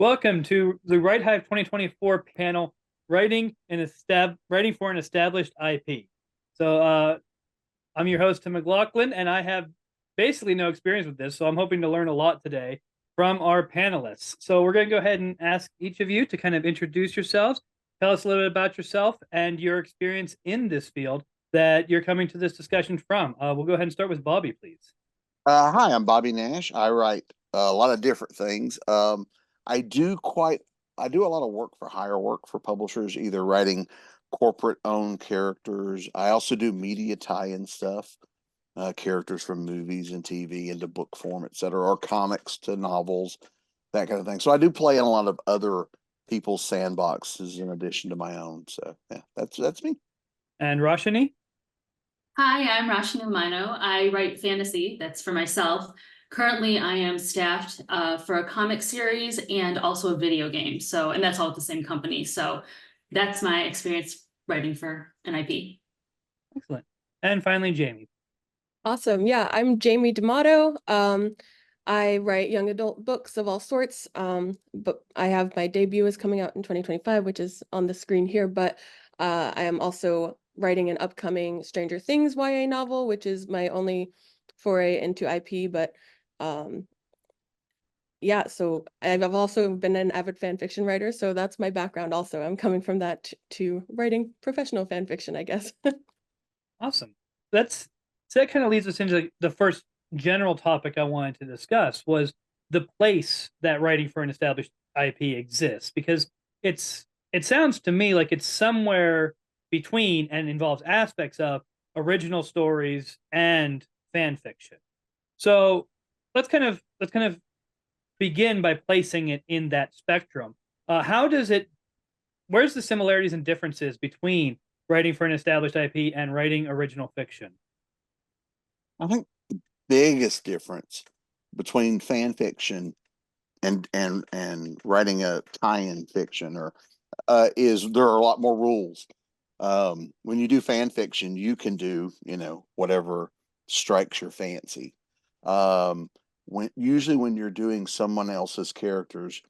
Welcome to the WriteHive 2024 panel, Writing for an Established IP. I'm your host, Tim McLaughlin, and I have basically no experience with this, so I'm hoping to learn a lot today from our panelists. So we're going to go ahead and ask each of you to kind of introduce yourselves, tell us a little bit about yourself and your experience in this field that you're coming to this discussion from. We'll go ahead and start with Bobby, please. Hi, I'm Bobby Nash. I write a lot of different things. I do quite, I do a lot of work for hire work for publishers, either writing corporate owned characters. I also do media tie-in stuff, characters from movies and TV into book form, et cetera, or comics to novels, that kind of thing. So I do play in a lot of other people's sandboxes in addition to my own. So yeah, that's me. And Rachanee? Hi, I'm Rachanee Lumayno. I write fantasy. That's for myself. Currently, I am staffed for a comic series and also a video game. And that's all at the same company. So that's my experience writing for an IP. Excellent. And finally, Jamie. Awesome. Yeah, I'm Jamie D'Amato. I write young adult books of all sorts. But I have my debut is coming out in 2025, which is on the screen here. But I am also writing an upcoming Stranger Things YA novel, which is my only foray into IP. But yeah, so I've also been an avid fan fiction writer, so that's my background also. I'm coming from that to writing professional fan fiction, I guess. Awesome. That kind of leads us into the first general topic I wanted to discuss was the place that writing for an established IP exists, because it sounds to me like it's somewhere between and involves aspects of original stories and fan fiction. So let's kind of begin by placing it in that spectrum. Where's the similarities and differences between writing for an established IP and writing original fiction? I think the biggest difference between fan fiction and writing a tie-in fiction or is there are a lot more rules. When you do fan fiction, you can do whatever strikes your fancy. When you're doing someone else's characters,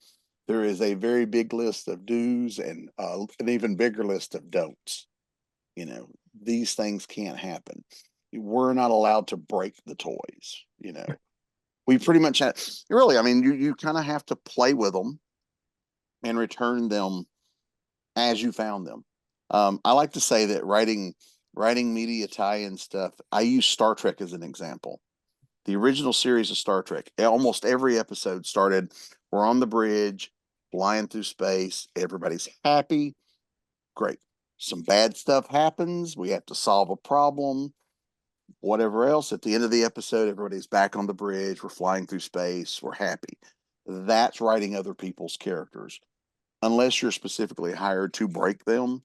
there is a very big list of do's and an even bigger list of don'ts. These things can't happen. We're not allowed to break the toys. We pretty much have, really, I mean, you kind of have to play with them and return them as you found them. I like to say that writing media tie-in stuff. I use Star Trek as an example. The original series of Star Trek, almost every episode started, we're on the bridge, flying through space, everybody's happy, great. Some bad stuff happens, we have to solve a problem, whatever else. At the end of the episode, everybody's back on the bridge, we're flying through space, we're happy. That's writing other people's characters. Unless you're specifically hired to break them,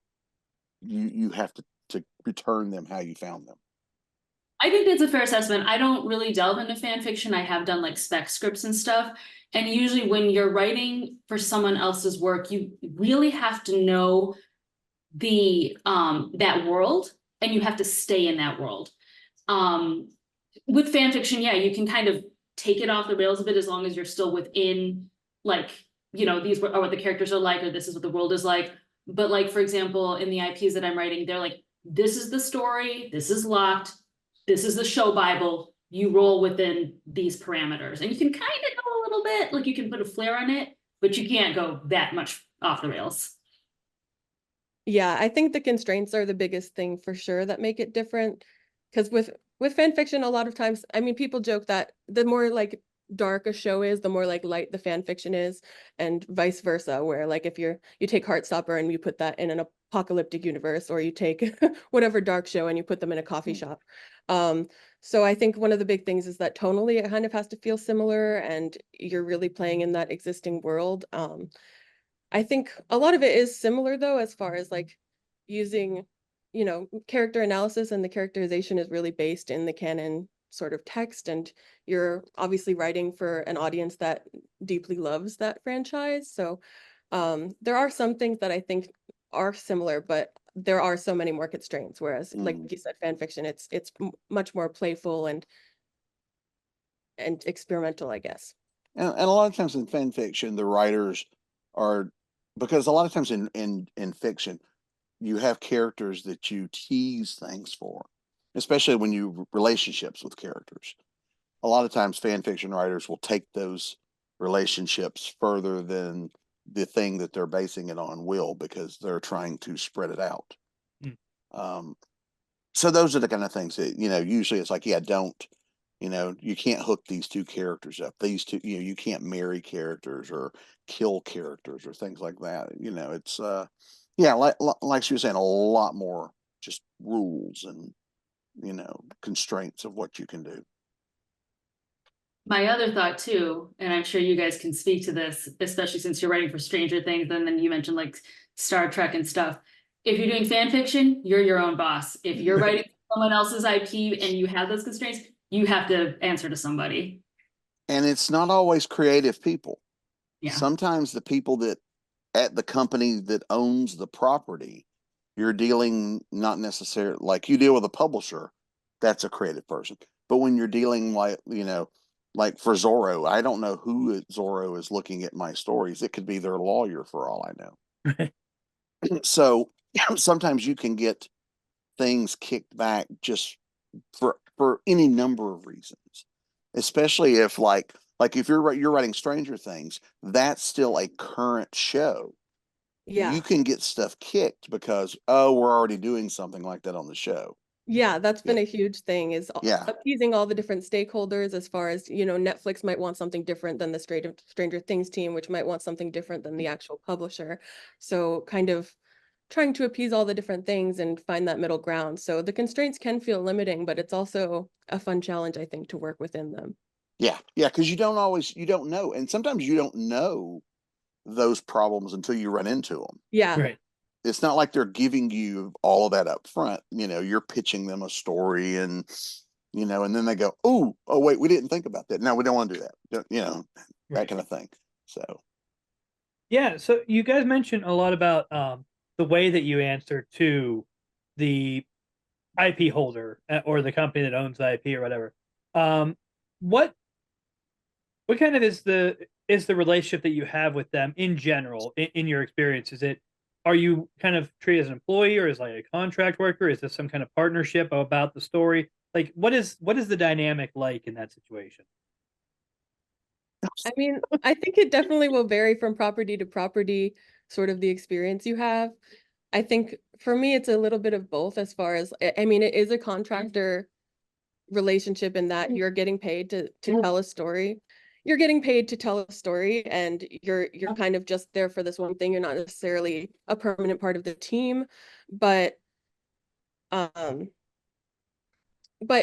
you have to return them how you found them. I think that's a fair assessment. I don't really delve into fan fiction. I have done like spec scripts and stuff. And usually when you're writing for someone else's work, you really have to know that world, and you have to stay in that world. With fan fiction, yeah, you can kind of take it off the rails a bit as long as you're still within, like, these are what the characters are like, or this is what the world is like. But like, for example, in the IPs that I'm writing, they're like, this is the story, this is locked, this is the show Bible, you roll within these parameters. And you can kind of go a little bit, like you can put a flair on it, but you can't go that much off the rails. Yeah, I think the constraints are the biggest thing for sure that make it different. Because with fan fiction, a lot of times, I mean, people joke that the more like dark a show is, the more like light the fan fiction is, and vice versa, where like if you take Heartstopper and you put that in an apocalyptic universe, or you take whatever dark show and you put them in a coffee shop. So I think one of the big things is that tonally it kind of has to feel similar and you're really playing in that existing world. I think a lot of it is similar though, as far as like using, character analysis, and the characterization is really based in the canon sort of text, and you're obviously writing for an audience that deeply loves that franchise. So there are some things that I think are similar, but there are so many more constraints. Whereas, like you said, fan fiction, it's much more playful and experimental, I guess. And a lot of times in fan fiction, the writers are, because a lot of times in fiction, you have characters that you tease things for, especially when you relationships with characters. A lot of times fan fiction writers will take those relationships further than the thing that they're basing it on will, because they're trying to spread it out. Mm. So those are the kind of things that, usually it's like, yeah, don't, you can't hook these two characters up. These two, you can't marry characters or kill characters or things like that. It's, yeah, like she was saying, a lot more just rules and, constraints of what you can do. My other thought too, and I'm sure you guys can speak to this, especially since you're writing for Stranger Things, and then you mentioned like Star Trek and stuff. If you're doing fan fiction, you're your own boss. If you're writing someone else's IP and you have those constraints, you have to answer to somebody. And it's not always creative people. Yeah. Sometimes the people that at the company that owns the property, you're dealing not necessarily like you deal with a publisher, that's a creative person. But when you're dealing like for Zorro, I don't know who at Zorro is looking at my stories. It could be their lawyer for all I know. So sometimes you can get things kicked back just for any number of reasons, especially if like if you're writing Stranger Things, that's still a current show. Yeah. You can get stuff kicked because, oh, we're already doing something like that on the show. Yeah, that's been a huge thing, is Yeah. appeasing all the different stakeholders, as far as, Netflix might want something different than the Stranger Things team, which might want something different than the actual publisher. So kind of trying to appease all the different things and find that middle ground. So the constraints can feel limiting, but it's also a fun challenge, I think, to work within them. Yeah. Because you don't know. And sometimes you don't know those problems until you run into them. Yeah. Right. It's not like they're giving you all of that up front. You're pitching them a story and then they go, oh wait, we didn't think about that. No, we don't want to do that. That Right. kind of thing. So Yeah, so you guys mentioned a lot about the way that you answer to the IP holder or the company that owns the IP or whatever. What kind of is the relationship that you have with them in general in your experience? Are you kind of treated as an employee, or as like a contract worker? Is this some kind of partnership about the story? Like what is the dynamic like in that situation? I mean, I think it definitely will vary from property to property, sort of the experience you have. I think for me, it's a little bit of both, as far as, I mean, it is a contractor relationship in that you're getting paid to tell a story. You're getting paid to tell a story, and you're kind of just there for this one thing. You're not necessarily a permanent part of the team, but but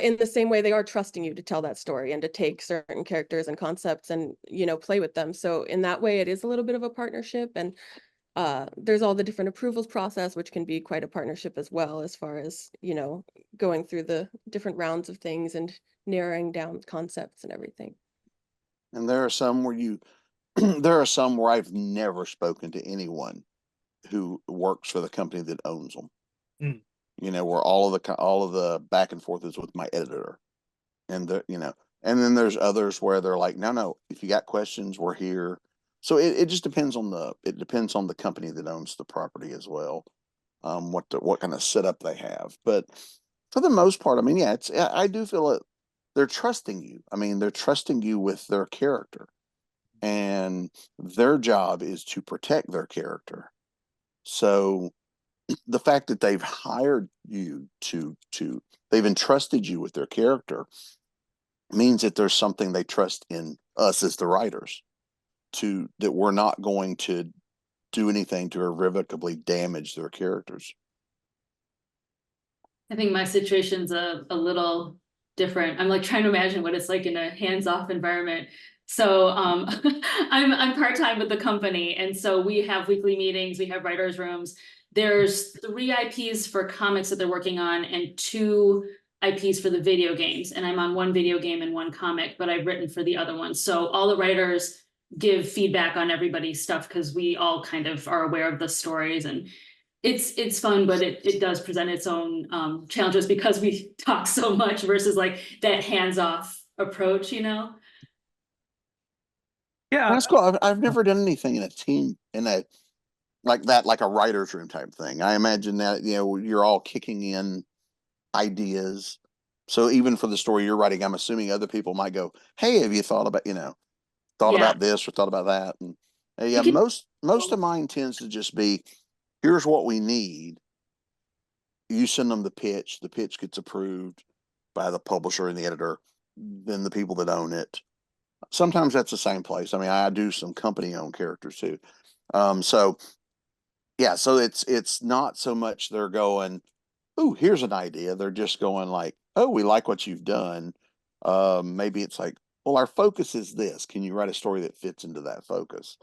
in the same way, they are trusting you to tell that story and to take certain characters and concepts and, play with them. So in that way, it is a little bit of a partnership. And there's all the different approvals process, which can be quite a partnership as well, as far as, going through the different rounds of things and narrowing down concepts and everything. and there are some where there are some where I've never spoken to anyone who works for the company that owns them. Mm. Where all of the back and forth is with my editor, and and then there's others where they're like, no, if you got questions, we're here. So it just depends on the company that owns the property as well, what kind of setup they have. But for the most part, I mean, yeah, I do feel it. They're trusting you. I mean, they're trusting you with their character, and their job is to protect their character. So the fact that they've hired you they've entrusted you with their character means that there's something they trust in us as the writers, that we're not going to do anything to irrevocably damage their characters. I think my situation's a little different. I'm like trying to imagine what it's like in a hands-off environment. So I'm part-time with the company, and so we have weekly meetings, we have writers' rooms. There's 3 IPs for comics that they're working on and 2 IPs for the video games. And I'm on 1 video game and 1 comic, but I've written for the other one. So all the writers give feedback on everybody's stuff because we all kind of are aware of the stories, and it's fun, but it does present its own challenges because we talk so much versus like that hands-off approach, Yeah, That's cool. I've never done anything in a team in a like that, like a writer's room type thing. I imagine that, you're all kicking in ideas. So even for the story you're writing, I'm assuming other people might go, "Hey, have you thought about, thought Yeah, about this or thought about that?" And yeah, it can. most of mine tends to just be, "Here's what we need." You send them the pitch gets approved by the publisher and the editor, then the people that own it. Sometimes that's the same place. I mean, I do some company owned characters too. So yeah, so it's not so much they're going, "Oh, here's an idea." They're just going like, "Oh, we like what you've done." Maybe it's like, "Well, our focus is this. Can you write a story that fits into that focus?"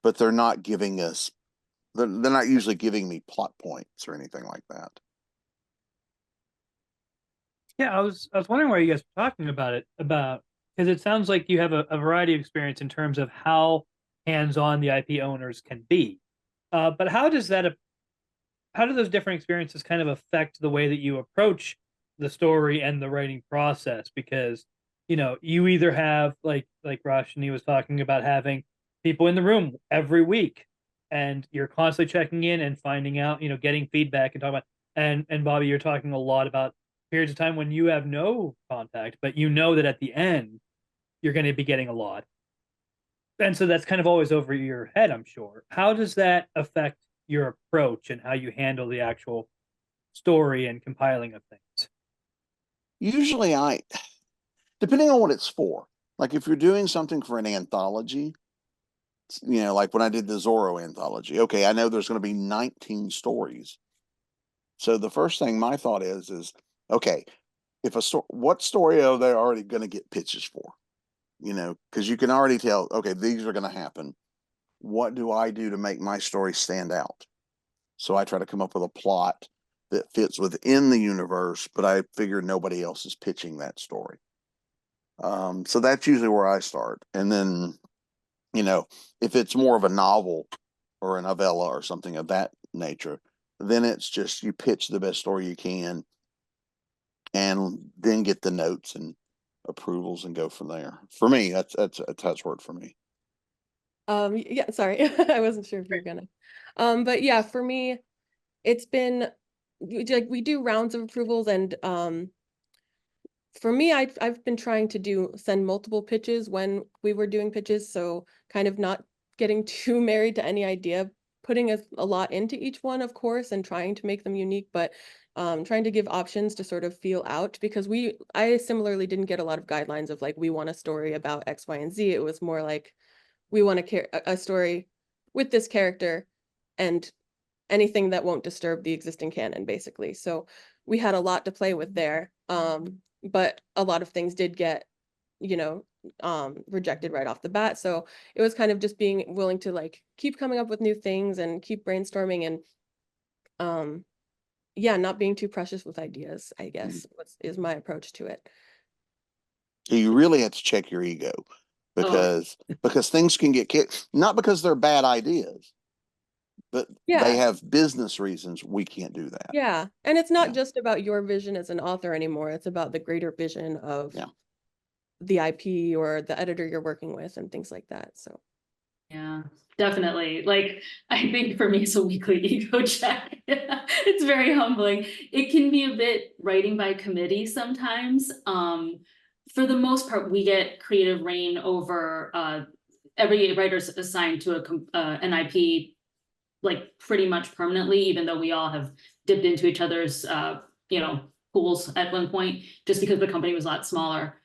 But they're not giving us, they're not usually giving me plot points or anything like that. yeah. I was wondering why you guys were talking about it, about, because it sounds like you have a variety of experience in terms of how hands-on the IP owners can be. But how do those different experiences kind of affect the way that you approach the story and the writing process? Because you either have, like Rachanee was talking about, having people in the room every week, and you're constantly checking in and finding out, getting feedback and talking about, and Bobby, you're talking a lot about periods of time when you have no contact, but you know that at the end you're going to be getting a lot. And so that's kind of always over your head, I'm sure. How does that affect your approach and how you handle the actual story and compiling of things? Usually depending on what it's for, like if you're doing something for an anthology, like when I did the Zorro anthology, okay, I know there's going to be 19 stories. So the first thing my thought is, okay, if what story are they already going to get pitches for? Because you can already tell, okay, these are going to happen. What do I do to make my story stand out? So I try to come up with a plot that fits within the universe, but I figure nobody else is pitching that story. So that's usually where I start. And then, if it's more of a novel or a novella or something of that nature, then it's just you pitch the best story you can and then get the notes and approvals and go from there. For me, that's a word for me. Yeah, sorry. I wasn't sure if you were gonna. But yeah, for me, it's been like we do rounds of approvals, and for me, I've been trying to send multiple pitches when we were doing pitches, so kind of not getting too married to any idea, putting a lot into each one, of course, and trying to make them unique, but trying to give options to sort of feel out, because I similarly didn't get a lot of guidelines of like, we want a story about X, Y, and Z. It was more like, we want a story with this character and anything that won't disturb the existing canon, basically. So we had a lot to play with there. But a lot of things did get, you know, rejected right off the bat. So it was kind of just being willing to like keep coming up with new things and keep brainstorming, and yeah, not being too precious with ideas, I guess, is my approach to it. You really have to check your ego Oh, because things can get kicked, not because they're bad ideas, but they Yeah. have business reasons. We can't do that. Yeah. And it's not Yeah. just about your vision as an author anymore. It's about the greater vision of Yeah. the IP or the editor you're working with and things like that. So yeah, definitely. Like, I think for me, it's a weekly ego check. It's very humbling. It can be a bit writing by committee sometimes. For the most part, we get creative reign over every writer's assigned to an IP, like pretty much permanently, even though we all have dipped into each other's pools at one point, just because the company was a lot smaller.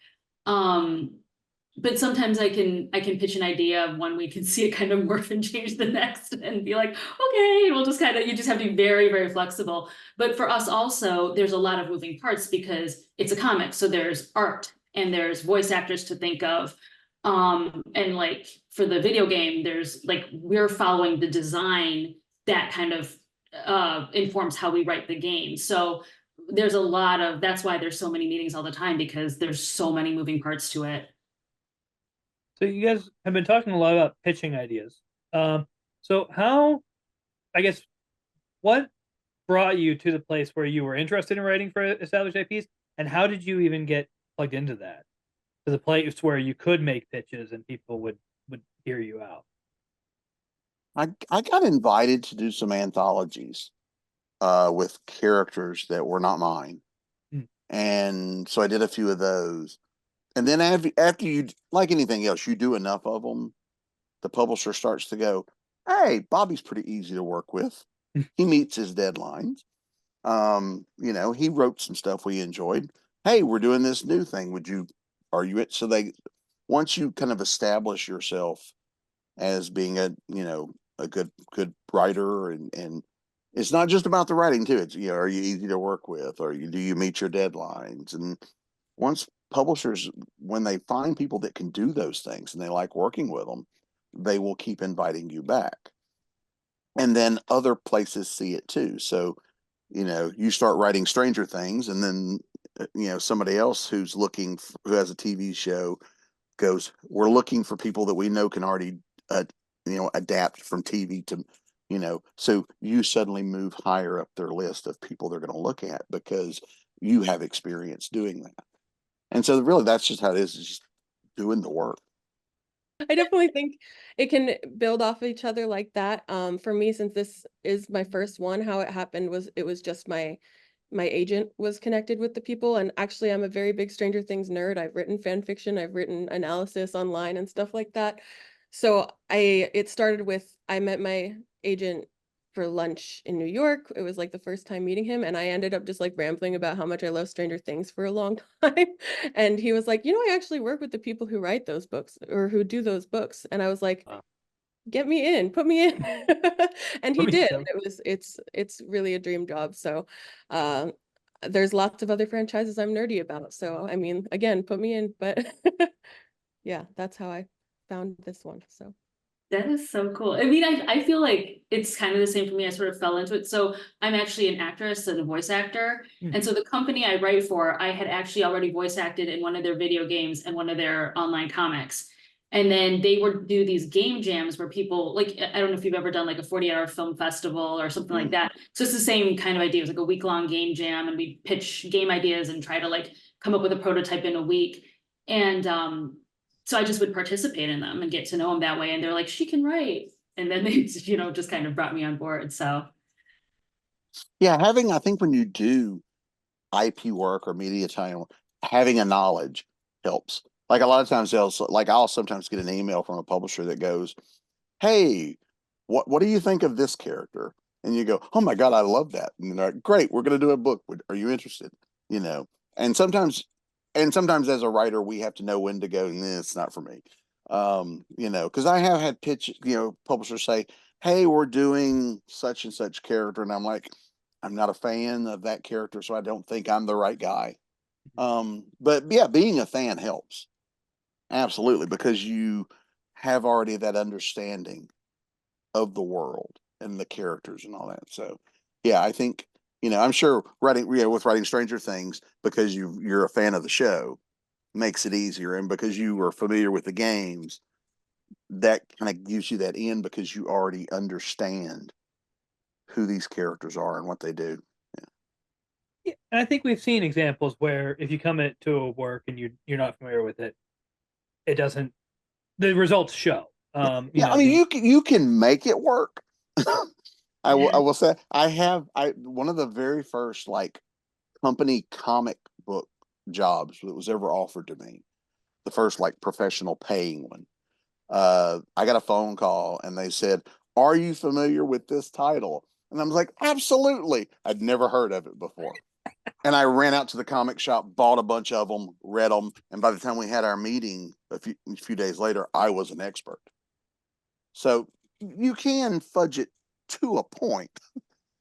But sometimes I can pitch an idea one week and see it kind of morph and change the next and be like, okay, we'll just you just have to be very, very flexible. But for us also, there's a lot of moving parts because it's a comic. So there's art and there's voice actors to think of. And like for the video game, there's like, we're following the design that kind of informs how we write the game. So there's that's why there's so many meetings all the time, because there's so many moving parts to it. So you guys have been talking a lot about pitching ideas. So how, I guess, what brought you to the place where you were interested in writing for established IPs, and how did you even get plugged into that, to the place where you could make pitches and people would would hear you out? I got invited to do some anthologies with characters that were not mine. Hmm. And so I did a few of those. And then after you, like anything else, you do enough of them, the publisher starts to go, hey, Bobby's pretty easy to work with. He meets his deadlines. You know, he wrote some stuff we enjoyed. Hey, we're doing this new thing. Are you it? So once you kind of establish yourself as being a good writer, and it's not just about the writing too. It's, are you easy to work with, or do you meet your deadlines? And once publishers, when they find people that can do those things and they like working with them, they will keep inviting you back. And then other places see it too. So, you start writing Stranger Things, and then somebody else who has a TV show goes, we're looking for people that we know can already adapt from TV to, so you suddenly move higher up their list of people they're going to look at because you have experience doing that. And so really that's just how it is just doing the work. I definitely think it can build off of each other like that. For me, since this is my first one, how it happened was it was just my agent was connected with the people. And actually, I'm a very big Stranger Things nerd. I've written fan fiction, I've written analysis online and stuff like that. So it started with, I met my agent for lunch in New York. It was like the first time meeting him, and I ended up just like rambling about how much I love Stranger Things for a long time. And he was like, I actually work with the people who write those books or who do those books. And I was like, get me in, put me in. And he did. It's really a dream job. So there's lots of other franchises I'm nerdy about. So I mean, again, put me in. But yeah, that's how I found this one. So that is so cool. I mean, I feel like it's kind of the same for me. I sort of fell into it. So I'm actually an actress and a voice actor. And so the company I write for, I had actually already voice acted in one of their video games and one of their online comics. And then they would do these game jams where people, like, I don't know if you've ever done like a 40-hour film festival or something like that. So it's the same kind of idea. It was like a week-long game jam, and we pitch game ideas and try to like come up with a prototype in a week. And so I just would participate in them and get to know them that way. And they're like, she can write. And then they, just kind of brought me on board. So yeah, I think when you do IP work or media time, having a knowledge helps. Like a lot of times I'll sometimes get an email from a publisher that goes, hey, what do you think of this character? And you go, oh my God, I love that. And they're like, great, we're going to do a book. Are you interested? And sometimes as a writer, we have to know when to go, nah, it's not for me. Because I have had publishers say, hey, we're doing such and such character. And I'm like, I'm not a fan of that character, so I don't think I'm the right guy. But yeah, being a fan helps. Absolutely, because you have already that understanding of the world and the characters and all that. So yeah, I think, I'm sure with writing Stranger Things, because you're a fan of the show, makes it easier. And because you are familiar with the games, that kind of gives you that in because you already understand who these characters are and what they do. Yeah, and I think we've seen examples where if you come into a work and you're not familiar with it, it doesn't. The results show. I mean, you can make it work. I will say one of the very first like company comic book jobs that was ever offered to me, the first like professional paying one. I got a phone call and they said, are you familiar with this title? And I was like, absolutely. I'd never heard of it before. And I ran out to the comic shop, bought a bunch of them, read them. And by the time we had our meeting a few days later, I was an expert. So you can fudge it to a point.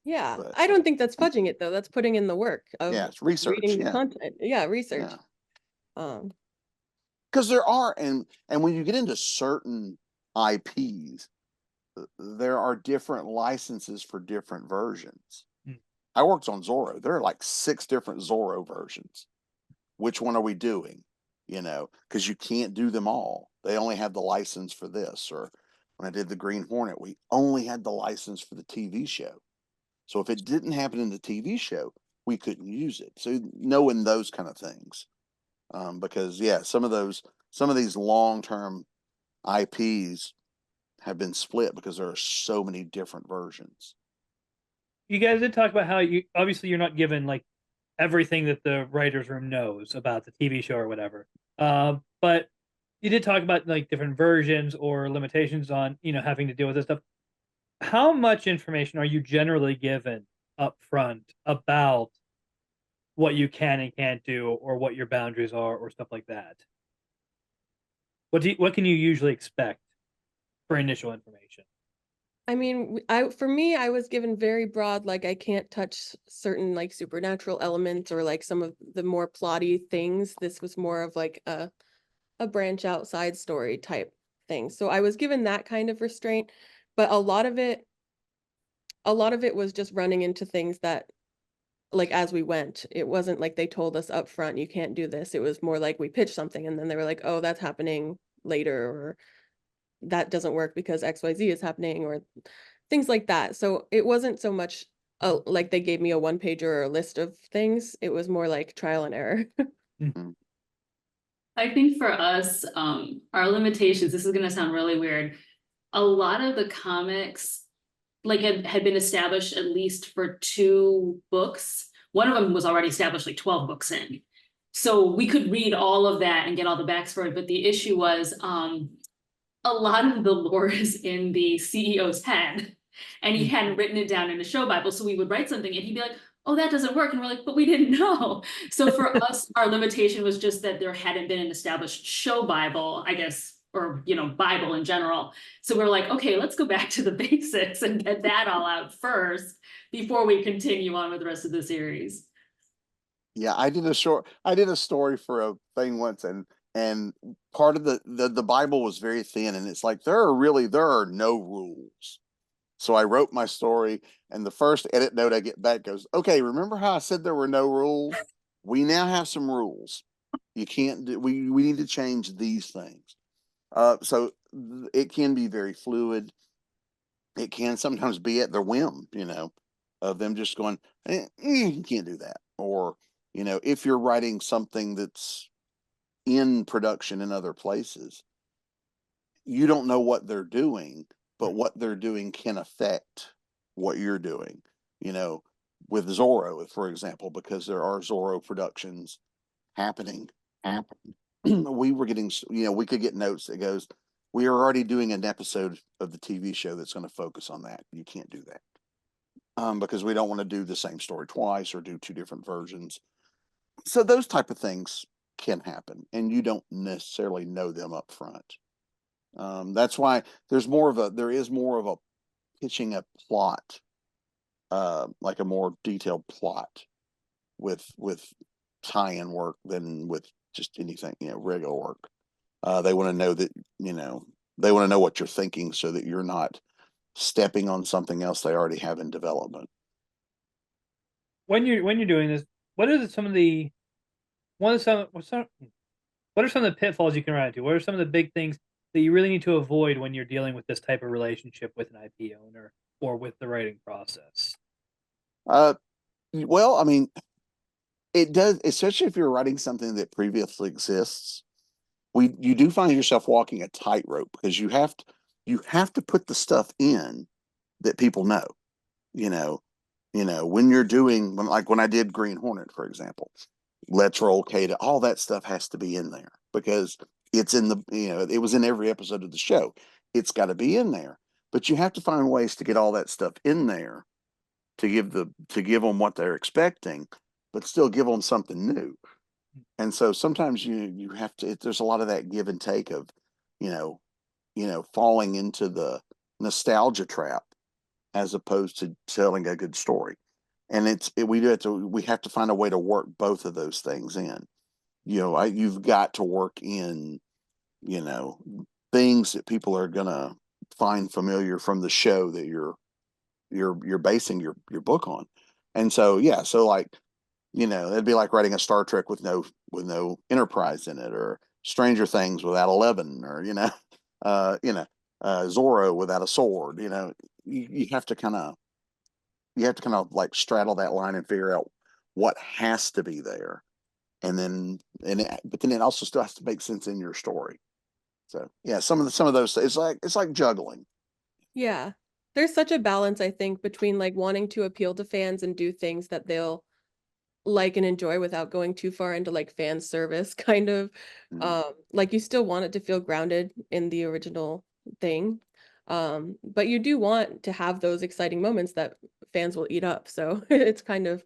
yeah, But, I don't think that's fudging it though. That's putting in the work of it's research. reading the content. Yeah, research. Yeah. Because there are, and when you get into certain IPs, there are different licenses for different versions. I worked on Zorro. There are like 6 different Zorro versions. Which one are we doing? Because you can't do them all. They only have the license for this. Or when I did the Green Hornet, we only had the license for the TV show. So if it didn't happen in the TV show, we couldn't use it. So knowing those kind of things, because yeah, some of these long-term IPs have been split because there are so many different versions. You guys did talk about how you obviously you're not given like everything that the writers room knows about the TV show or whatever. But you did talk about like different versions or limitations on, having to deal with this stuff. How much information are you generally given up front about what you can and can't do or what your boundaries are or stuff like that? What can you usually expect for initial information? I mean, for me, I was given very broad, like I can't touch certain like supernatural elements or like some of the more plotty things. This was more of like a branch outside story type thing. So I was given that kind of restraint, but a lot of it was just running into things that like as we went. It wasn't like they told us up front, you can't do this. It was more like we pitched something and then they were like, oh, that's happening later, or that doesn't work because XYZ is happening, or things like that. So it wasn't so much like they gave me a one pager or a list of things. It was more like trial and error. I think for us, our limitations, this is gonna sound really weird. A lot of the comics like had been established at least for 2 books. One of them was already established like 12 books in. So we could read all of that and get all the backstory, but the issue was a lot of the lore is in the CEO's head, and he hadn't written it down in a show Bible. So we would write something and he'd be like, oh, that doesn't work. And we're like, but we didn't know. So for us, our limitation was just that there hadn't been an established show Bible, I guess, or, Bible in general. So we're like, okay, let's go back to the basics and get that all out first before we continue on with the rest of the series. Yeah, I did a story for a thing once, and part of the Bible was very thin, and it's like there are no rules. So I wrote my story, and the first edit note I get back goes, okay, remember how I said there were no rules? We now have some rules. You can't do, we need to change these things. So it can be very fluid. It can sometimes be at their whim, of them just going, you can't do that. Or, if you're writing something that's in production in other places, you don't know what they're doing, but what they're doing can affect what you're doing, with Zorro, for example, because there are Zorro productions happening. We were getting, we could get notes that goes, we are already doing an episode of the TV show that's going to focus on that. You can't do that. Because we don't want to do the same story twice or do 2 different versions. So those type of things can happen, and you don't necessarily know them up front. That's why there is more of a pitching a plot, like a more detailed plot with tie-in work than with just anything, regular work. They want to know that, they want to know what you're thinking so that you're not stepping on something else they already have in development. When you're doing this, what are some of the what are some of the pitfalls you can run into? What are some of the big things that you really need to avoid when you're dealing with this type of relationship with an IP owner or with the writing process? Well, I mean, it does, especially if you're writing something that previously exists. You do find yourself walking a tightrope because you have to put the stuff in that people know. When you're doing, when I did Green Hornet, for example, Let's Roll Kata, all that stuff has to be in there because it's in it was in every episode of the show. It's got to be in there, but you have to find ways to get all that stuff in there to give them what they're expecting, but still give them something new. And so sometimes you have to, there's a lot of that give and take of, falling into the nostalgia trap as opposed to telling a good story. And we have to find a way to work both of those things in. You've got to work in, things that people are gonna find familiar from the show that you're basing your book on. And so like, it'd be like writing a Star Trek with no Enterprise in it, or Stranger Things without 11, or Zorro without a sword. You have to kind of like straddle that line and figure out what has to be there, but then it also still has to make sense in your story. So yeah, some of those, it's like juggling. Yeah. There's such a balance, I think, between like wanting to appeal to fans and do things that they'll like and enjoy without going too far into like fan service kind of. Like you still want it to feel grounded in the original thing. But you do want to have those exciting moments that fans will eat up. So it's kind of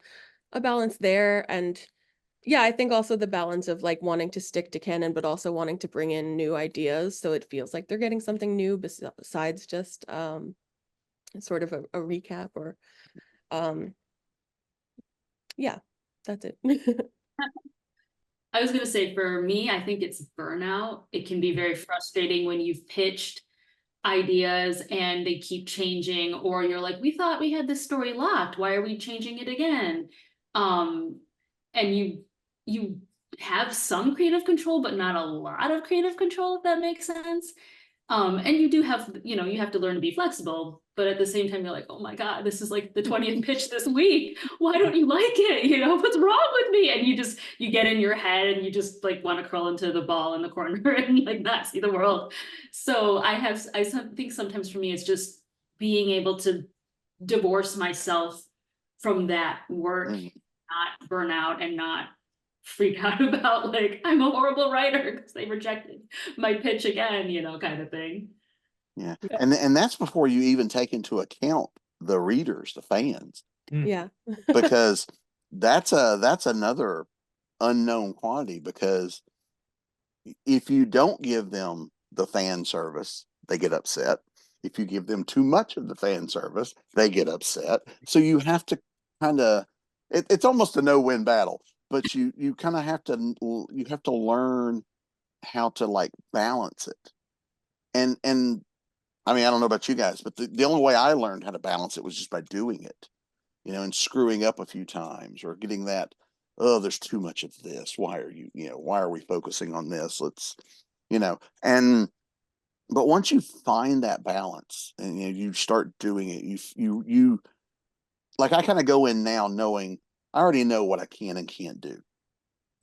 a balance there. And yeah, I think also the balance of like wanting to stick to canon, but also wanting to bring in new ideas. So it feels like they're getting something new besides just sort of a recap or yeah, that's it. I was gonna say, for me, I think it's burnout. It can be very frustrating when you've pitched ideas and they keep changing, or you're like, we thought we had this story locked, why are we changing it again? And you have some creative control, but not a lot of creative control, if that makes sense. And you do have, you have to learn to be flexible, but at the same time, you're like, oh my God, this is like the 20th pitch this week. Why don't you like it? What's wrong with me? And you get in your head and you just like want to curl into the ball in the corner and like not see the world. So I think sometimes for me, it's just being able to divorce myself from that work, not burn out and not freak out about like, I'm a horrible writer because they rejected my pitch again, kind of thing. Yeah. And that's before you even take into account the readers, the fans. Yeah. Because that's another unknown quantity, because if you don't give them the fan service, they get upset. If you give them too much of the fan service, they get upset. So you have to kind of, it's almost a no-win battle, but you kind of have to learn how to like balance it. And I mean, I don't know about you guys, but the only way I learned how to balance it was just by doing it, and screwing up a few times, or getting that, oh, there's too much of this. Why are we focusing on this? Let's, and, but once you find that balance and you start doing it, you like, I kind of go in now knowing I already know what I can and can't do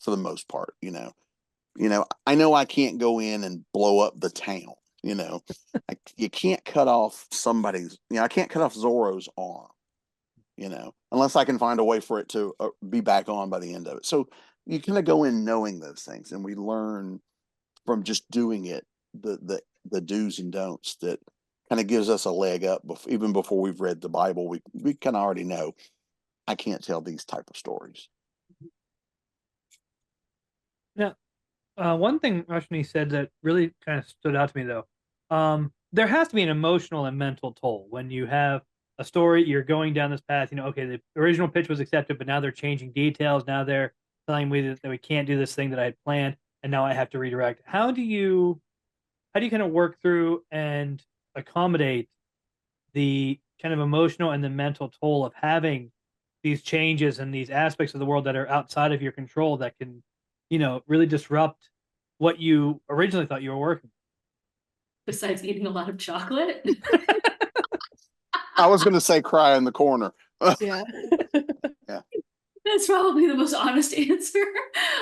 for the most part. I know I can't go in and blow up the town. You can't cut off somebody's, I can't cut off Zorro's arm, unless I can find a way for it to be back on by the end of it. So you kind of go in knowing those things, and we learn from just doing it, the do's and don'ts that kind of gives us a leg up. Even before we've read the Bible, we kind of already know I can't tell these type of stories. Now, one thing Rachanee said that really kind of stood out to me, though, there has to be an emotional and mental toll when you have a story, you're going down this path, okay, the original pitch was accepted, but now they're changing details. Now they're telling me that we can't do this thing that I had planned, and now I have to redirect. How do you kind of work through and accommodate the kind of emotional and the mental toll of having these changes and these aspects of the world that are outside of your control that can, really disrupt what you originally thought you were working? Besides eating a lot of chocolate. I was going to say cry in the corner. Yeah. Yeah. That's probably the most honest answer.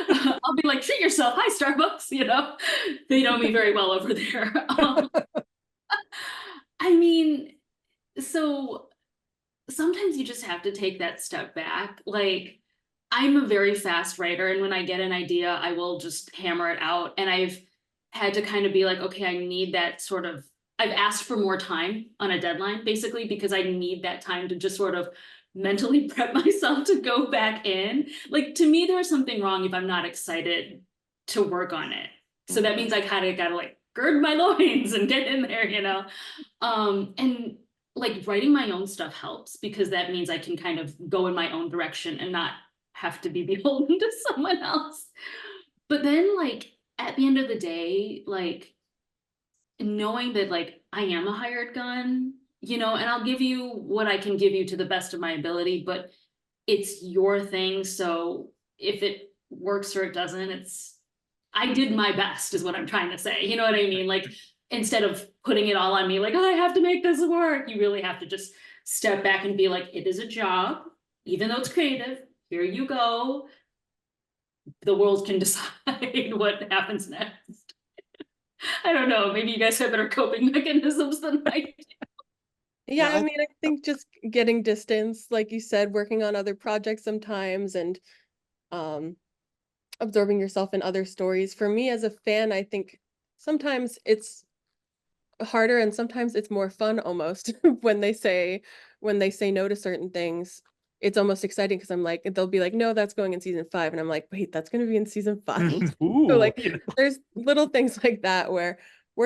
I'll be like, treat yourself. Hi, Starbucks. They know me very well over there. I mean, so sometimes you just have to take that step back. Like, I'm a very fast writer, and when I get an idea, I will just hammer it out. And I've had to kind of be like, okay, I need that sort of, I've asked for more time on a deadline, basically, because I need that time to just sort of mentally prep myself to go back in. Like, to me, there's something wrong if I'm not excited to work on it. So that means I kind of gotta like gird my loins and get in there, and like writing my own stuff helps, because that means I can kind of go in my own direction and not have to be beholden to someone else. But then like at the end of the day, like knowing that like I am a hired gun, and I'll give you what I can give you to the best of my ability, but it's your thing. So if it works or it doesn't, I did my best is what I'm trying to say. You know what I mean? Like, instead of putting it all on me, like, oh, I have to make this work, you really have to just step back and be like, it is a job, even though it's creative, here you go. The world can decide what happens next. I don't know. Maybe you guys have better coping mechanisms than I do. Yeah, Yeah, I mean, I think just getting distance, like you said, working on other projects sometimes and um absorbing yourself in other stories. For me as a fan, I think sometimes it's harder and sometimes it's more fun almost when they say no to certain things. It's almost exciting because I'm like, they'll be like, no, that's going in season 5. And I'm like, wait, that's gonna be in season 5. So Ooh, like there's little things like that where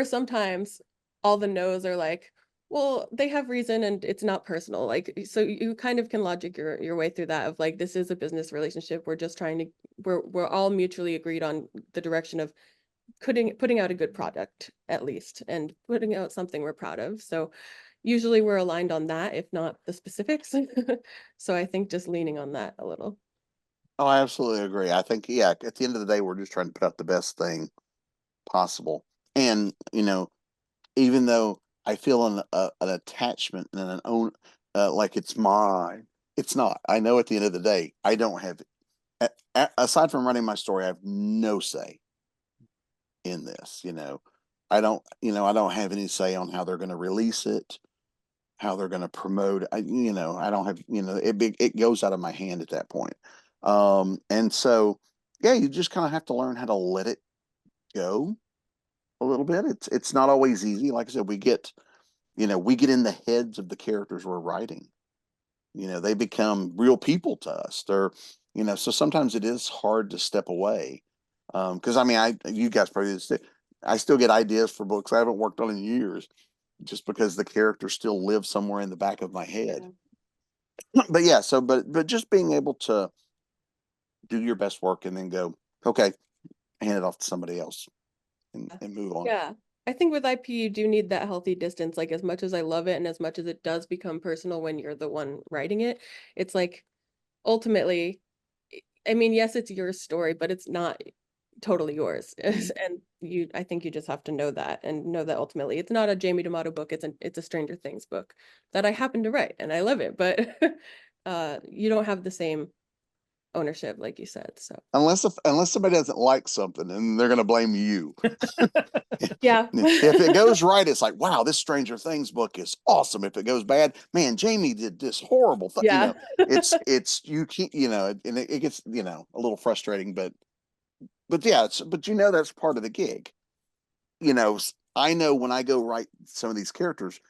sometimes all the no's are like, well, they have reason and it's not personal. Like so you kind of can logic your way through that of like this is a business relationship. We're just trying to we're all mutually agreed on the direction of putting out a good product at least and putting out something we're proud of. So usually we're aligned on that, if not the specifics. So I think just leaning on that a little. oh, I absolutely agree. I think, yeah, at the end of the day, we're just trying to put out the best thing possible. And, even though I feel an attachment and an own, like it's mine, it's not. I know at the end of the day, I don't have, aside from running my story, I have no say in this. I don't have any say on how they're going to release it, how they're going to promote it. I don't have, it goes out of my hand at that point. And so, yeah, you just kind of have to learn how to let it go a little bit. It's not always easy. Like I said, we get in the heads of the characters we're writing. They become real people to us. So sometimes it is hard to step away. Because I mean, you guys probably I still get ideas for books I haven't worked on in years, just because the characters still live somewhere in the back of my head. But yeah, but just being able to do your best work and then go, okay, hand it off to somebody else and move on. Yeah. I think with IP, you do need that healthy distance. Like as much as I love it and as much as it does become personal when you're the one writing it, it's like ultimately, I mean, yes, it's your story, but it's not totally yours. And I think you just have to know that and know that ultimately it's not a Jamie D'Amato book. It's a Stranger Things book that I happen to write and I love it, but you don't have the same ownership, like you said. So Unless somebody doesn't like something and they're going to blame you. yeah. If it goes right, it's like, wow, this Stranger Things book is awesome. If it goes bad, man, Jamie did this horrible thing. Yeah. It's you can't, and it gets, a little frustrating, but yeah, but that's part of the gig. I know when I go write some of these characters,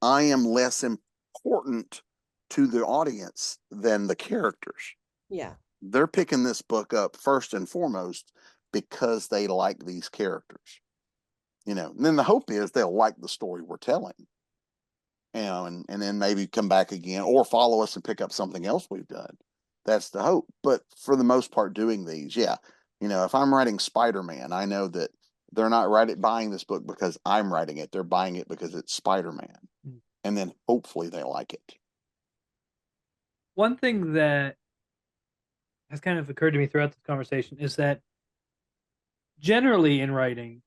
I am less important to the audience than the characters. Yeah. They're picking this book up first and foremost because they like these characters. And then the hope is they'll like the story we're telling. And then maybe come back again or follow us and pick up something else we've done. That's the hope. But for the most part, doing these, yeah. If I'm writing Spider-Man, I know that they're not buying this book because I'm writing it. They're buying it because it's Spider-Man. And then hopefully they like it. One thing that has kind of occurred to me throughout this conversation is that generally in writing,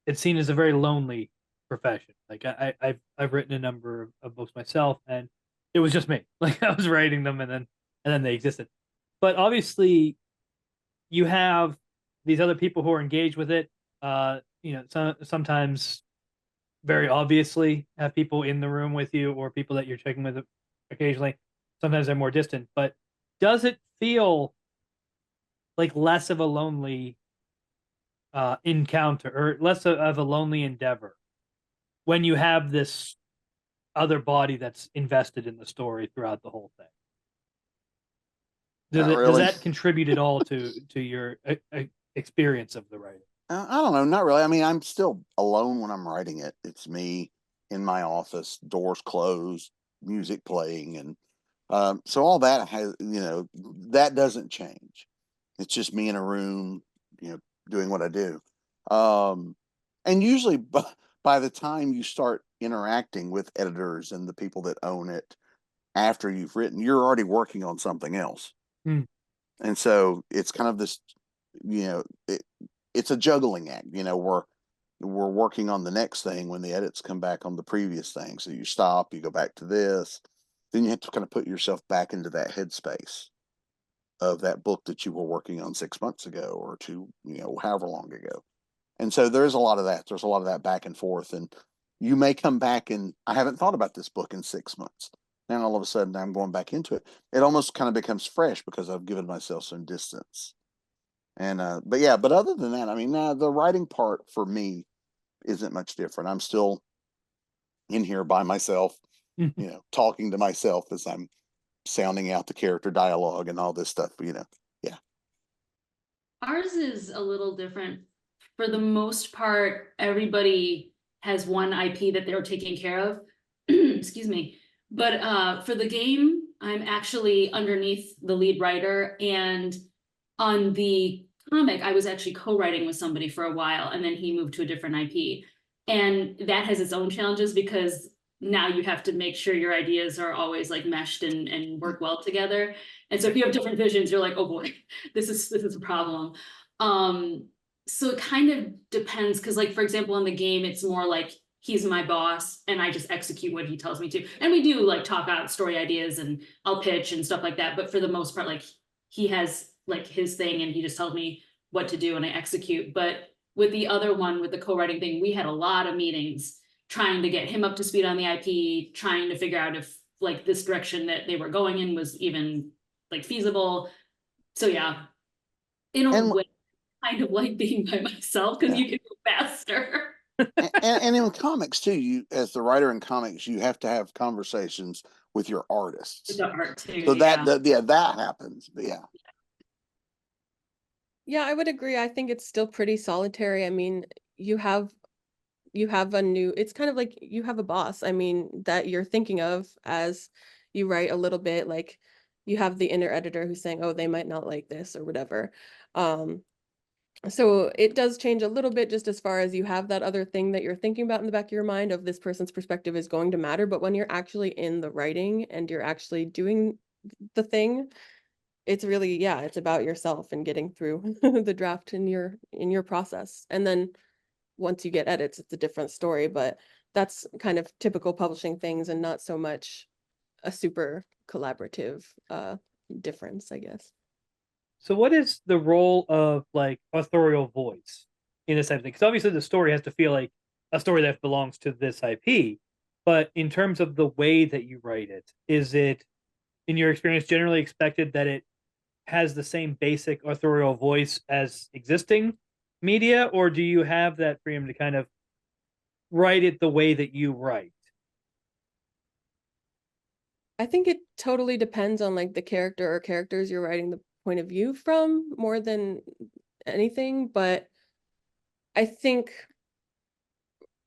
it's seen as a very lonely profession. Like I've written a number of books myself, and it was just me. Like I was writing them, and then they existed. But obviously, you have these other people who are engaged with it. Sometimes very obviously have people in the room with you or people that you're checking with occasionally. Sometimes they're more distant, but does it feel like less of a lonely encounter or less of a lonely endeavor when you have this other body that's invested in the story throughout the whole thing? Not Does really. that contribute at all to your experience of the writing? I don't know, not really. I mean, I'm still alone when I'm writing it. It's me in my office, doors closed, music playing, and so all that that doesn't change. It's just me in a room, doing what I do. Um, and usually by the time you start interacting with editors and the people that own it after you've written, you're already working on something else. Hmm. And so it's kind of this, it's a juggling act. We're working on the next thing when the edits come back on the previous thing. So you stop, you go back to this, then you have to kind of put yourself back into that headspace of that book that you were working on 6 months ago or two, however long ago. And so there's a lot of that. There's a lot of that back and forth. And you may come back and I haven't thought about this book in 6 months. Now all of a sudden I'm going back into it. It almost kind of becomes fresh because I've given myself some distance. And but yeah, but other than that, I mean, the writing part for me isn't much different. I'm still in here by myself, talking to myself as I'm sounding out the character dialogue and all this stuff, Yeah. Ours is a little different. For the most part, everybody has one IP that they're taking care of. Excuse me. But for the game, I'm actually underneath the lead writer, and on the comic, I was actually co-writing with somebody for a while, and then he moved to a different IP. And that has its own challenges because now you have to make sure your ideas are always like meshed and work well together. And so if you have different visions, you're like, oh boy, this is a problem. So it kind of depends, because like, for example, in the game, it's more like he's my boss and I just execute what he tells me to. And we do like talk out story ideas and I'll pitch and stuff like that. But for the most part, like he has like his thing and he just tells me what to do and I execute. But with the other one, with the co-writing thing, we had a lot of meetings trying to get him up to speed on the IP, trying to figure out if like this direction that they were going in was even like feasible. So yeah, in a And way, kind of like being by myself because Yeah. you can go faster. and in comics too, you as the writer in comics, you have to have conversations with your artists. The art too, So yeah. that happens. But yeah. Yeah, I would agree. I think it's still pretty solitary. I mean, you have it's kind of like you have a boss, I mean, that you're thinking of as you write a little bit, like you have the inner editor who's saying, oh, they might not like this or whatever. So it does change a little bit just as far as you have that other thing that you're thinking about in the back of your mind of this person's perspective is going to matter. But when you're actually in the writing and you're actually doing the thing, it's really, yeah, it's about yourself and getting through the draft in your process. And then once you get edits, it's a different story, but that's kind of typical publishing things and not so much a super collaborative difference, I guess. So what is the role of like authorial voice in this type of thing? Because obviously the story has to feel like a story that belongs to this IP, but in terms of the way that you write it, is it, in your experience, generally expected that it has the same basic authorial voice as existing media, or do you have that freedom to kind of write it the way that you write? I think it totally depends on like the character or characters you're writing the point of view from more than anything, but I think,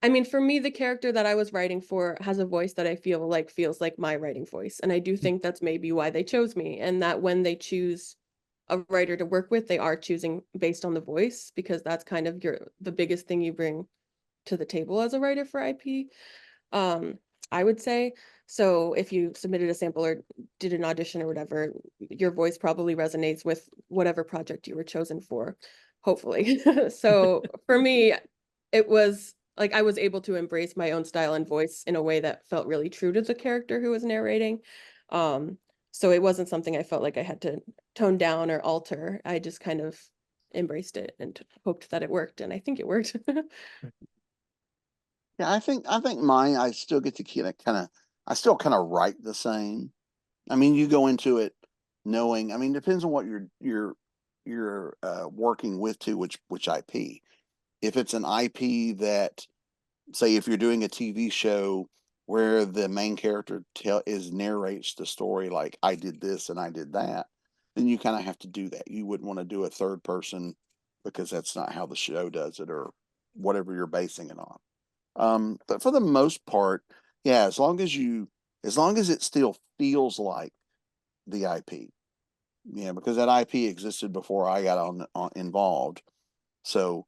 I mean, for me, the character that I was writing for has a voice that I feel like feels like my writing voice. And I do think that's maybe why they chose me, and that when they choose a writer to work with, they are choosing based on the voice, because that's kind of the biggest thing you bring to the table as a writer for IP. I would say. So if you submitted a sample or did an audition or whatever, your voice probably resonates with whatever project you were chosen for, hopefully. So for me, it was like I was able to embrace my own style and voice in a way that felt really true to the character who was narrating. So it wasn't something I felt like I had to tone down or alter. I just kind of embraced it and hoped that it worked, and I think it worked. Yeah, I think mine, I still get to I still kind of write the same. I mean, you go into it knowing, I mean, depends on what you're working with to which IP. If it's an IP that, say, if you're doing a TV show where the main character narrates the story like I did this and I did that, then you kind of have to do that. You wouldn't want to do a third person because that's not how the show does it or whatever you're basing it on. But for the most part, yeah, as long as it still feels like the IP, yeah, because that IP existed before I got on involved, so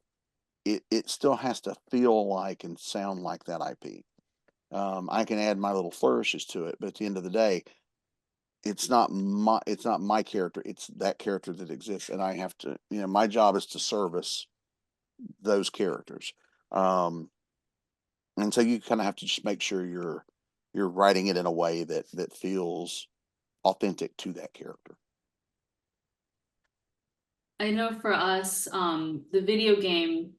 it still has to feel like and sound like that IP. I can add my little flourishes to it, but at the end of the day, it's not my character, it's that character that exists, and I have to, my job is to service those characters. And so you kind of have to just make sure you're writing it in a way that feels authentic to that character. I know for us, the video game,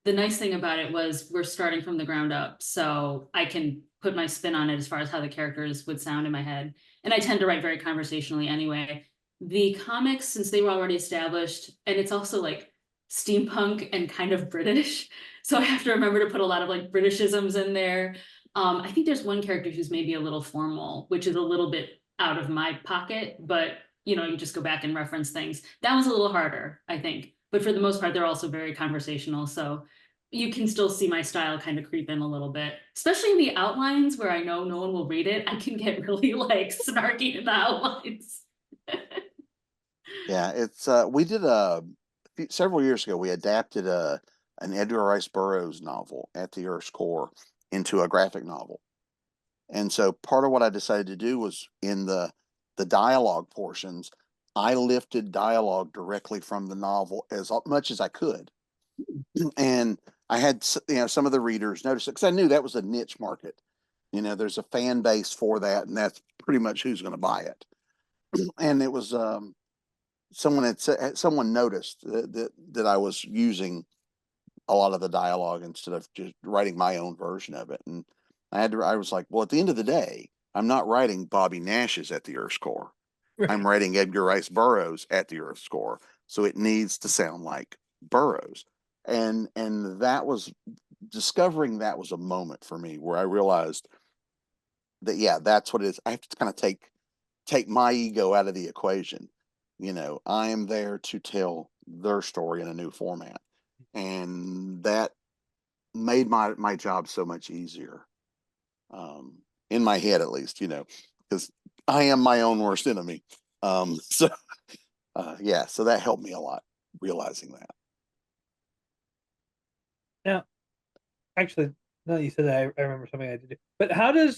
the nice thing about it was we're starting from the ground up, so I can put my spin on it as far as how the characters would sound in my head. And I tend to write very conversationally anyway. The comics, since they were already established, and it's also like steampunk and kind of British, so I have to remember to put a lot of like Britishisms in there. I think there's one character who's maybe a little formal, which is a little bit out of my pocket, but you know, you just go back and reference things. That was a little harder, I think. But for the most part, they're also very conversational. So you can still see my style kind of creep in a little bit, especially in the outlines where I know no one will read it. I can get really like snarky in the outlines. Yeah, it's we did several years ago. We adapted an Edgar Rice Burroughs novel, At the Earth's Core, into a graphic novel. And so part of what I decided to do was in the dialogue portions, I lifted dialogue directly from the novel as much as I could. And I had, you know, some of the readers notice it because I knew that was a niche market. You know, there's a fan base for that, and that's pretty much who's going to buy it. And it was someone noticed that I was using a lot of the dialogue instead of just writing my own version of it. And I was like, well, at the end of the day, I'm not writing Bobby Nash's At the Earth's Core. Right. I'm writing Edgar Rice Burroughs At the Earth's Core. So it needs to sound like Burroughs. And that was discovering that was a moment for me where I realized that, yeah, that's what it is. I have to kind of take my ego out of the equation. You know, I am there to tell their story in a new format. And that made my job so much easier. In my head, at least, you know, because I am my own worst enemy. So yeah, so that helped me a lot, realizing that. Now, actually, now that you said that, I remember something I had to do. But how do